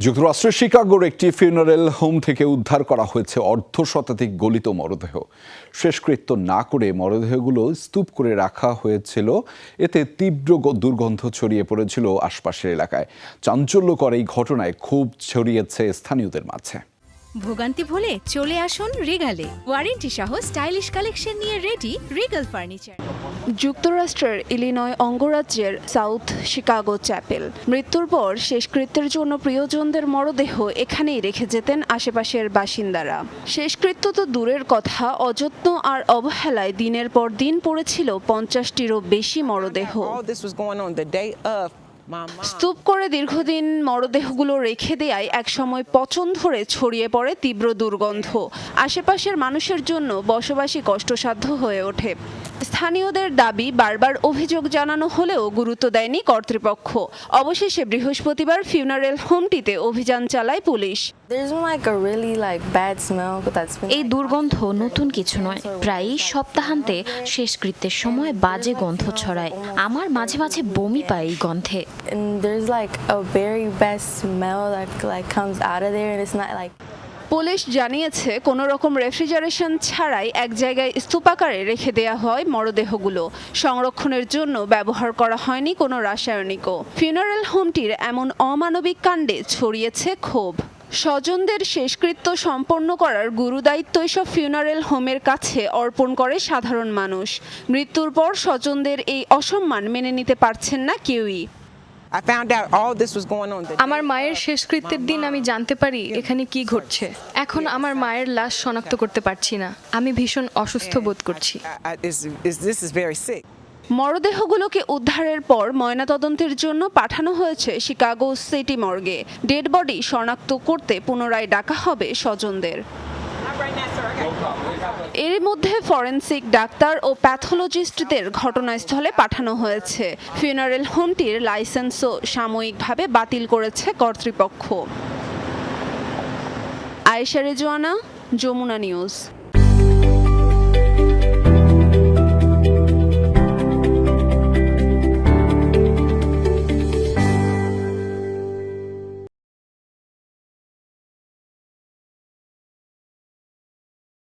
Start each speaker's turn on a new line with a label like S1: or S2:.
S1: যুক্তরাষ্ট্রের শিকাগোর একটি funeral home থেকে উদ্ধার করা হয়েছে অর্ধশতাধিক গলিত মরদেহ। শেষকৃত্য না করে মরদেহগুলো স্তূপ করে রাখা হয়েছিল। এতে তীব্র দুর্গন্ধ ছড়িয়ে পড়েছিল আশপাশের এলাকায়। চাঞ্চল্যকর এই ঘটনায় ক্ষোভ ছড়িয়েছে স্থানীয়দের মাঝে।
S2: ভোগান্তি ভুলে চলে আসুন রিগালে। ওয়ারেন্টি সহ স্টাইলিশ কালেকশন নিয়ে রেডি রিগাল ফার্নিচার।
S3: যুক্তরাষ্ট্রের ইলিনয় অঙ্গরাজ্যের সাউথ শিকাগো চ্যাপেল। মৃত্যুর পর শেষকৃত্যের জন্য প্রিয়জনদের মরদেহ এখানেই রেখে যেতেন আশেপাশের বাসিন্দারা। শেষকৃত্য তো দূরের কথা, অযত্ন আর অবহেলায় দিনের পর দিন পড়েছিল 50টিরও বেশি মরদেহ। স্তূপ করে দীর্ঘদিন মরদেহগুলো রেখে দেয়ায় একসময় পচন ধরে ছড়িয়ে পড়ে তীব্র দুর্গন্ধ। আশেপাশের মানুষের জন্য বসবাসী কষ্টসাধ্য হয়ে ওঠে। স্থানীয়দের দাবি, বারবার অভিযোগ জানানো হলেও গুরুত্ব দেয়নি কর্তৃপক্ষ। অবশেষে বৃহস্পতিবার ফিউনারেল হোমটিতে অভিযান চালায় পুলিশ।
S4: এই দুর্গন্ধ নতুন কিছু নয়, প্রায়ই সপ্তাহান্তে শেষকৃত্যের সময় বাজে গন্ধ ছড়ায়। আমার মাঝে মাঝে বমি পায় এই গন্ধে।
S3: পুলিশ জানিয়েছে, কোনো রকম রেফ্রিজারেশন ছাড়াই এক জায়গায় স্তূপাকারে রেখে দেয়া হয় মরদেহগুলো। সংরক্ষণের জন্য ব্যবহার করা হয়নি কোনো রাসায়নিকও। ফিউনারেল হোমটির এমন অমানবিক কাণ্ডে ছড়িয়েছে ক্ষোভ। স্বজনদের শেষকৃত্য সম্পন্ন করার গুরুদায়িত্ব এসব ফিউনারেল হোমের কাছে অর্পণ করে সাধারণ মানুষ। মৃত্যুর পর স্বজনদের এই অসম্মান মেনে নিতে পারছেন না কেউই।
S5: আমার মায়ের শেষকৃত্যের দিন আমি জানতে পারি এখানে কি ঘটছে। এখন আমার মায়ের লাশ শনাক্ত করতে পারছি না। আমি ভীষণ অসুস্থ বোধ করছি।
S3: মরদেহগুলোকে উদ্ধারের পর ময়নাতদন্তের জন্য পাঠানো হয়েছে শিকাগো সিটি মর্গে। ডেড বডি শনাক্ত করতে পুনরায় ডাকা হবে স্বজনদের। এর মধ্যে ফরেনসিক ডাক্তার ও প্যাথোলজিস্টদের ঘটনাস্থলে পাঠানো হয়েছে। ফিউনারেল হোমটির লাইসেন্সও সাময়িকভাবে বাতিল করেছে কর্তৃপক্ষ। আয়েশা রেজওয়ানা, যমুনা নিউজ।